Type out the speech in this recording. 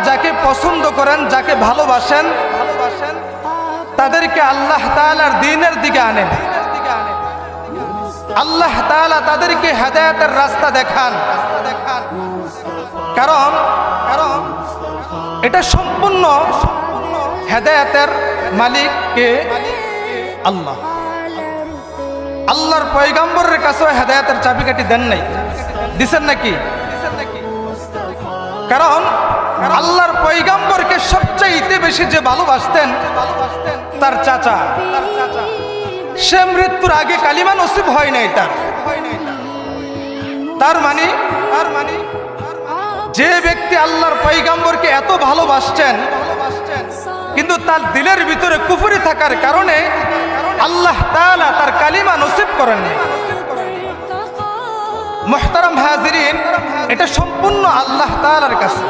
যাকে পছন্দ করেন, যাকে ভালোবাসেন, তাদেরকে আল্লাহ তাআলার দ্বীনের দিকে আনেন। আল্লাহ তাআলা তাদেরকে হেদায়েতের রাস্তা দেখান। কারণ এটা সম্পূর্ণ হেদায়েতের মালিক কে? আল্লাহ। আল্লাহর পয়গম্বরের কাছেও হেদায়েতের চাবিকাঠি দেন নাই, দিছেন নাকি? কারণ আল্লাহর পয়গম্বরকে সবচেয়ে বেশি যে ভালোবাসতেন তার চাচা, সে মৃত্যুর আগে কালিমা নসিব হয় নাই তার মানে যে ব্যক্তি আল্লাহর পয়গম্বরকে এত ভালোবাসছেন কিন্তু তার দিলের ভিতরে কুফরি থাকার কারণে আল্লাহ তাআলা তার কালিমা নসিব করেননি। মুহতারাম হাজিরিন, এটা সম্পূর্ণ আল্লাহ তাআলার কাছে।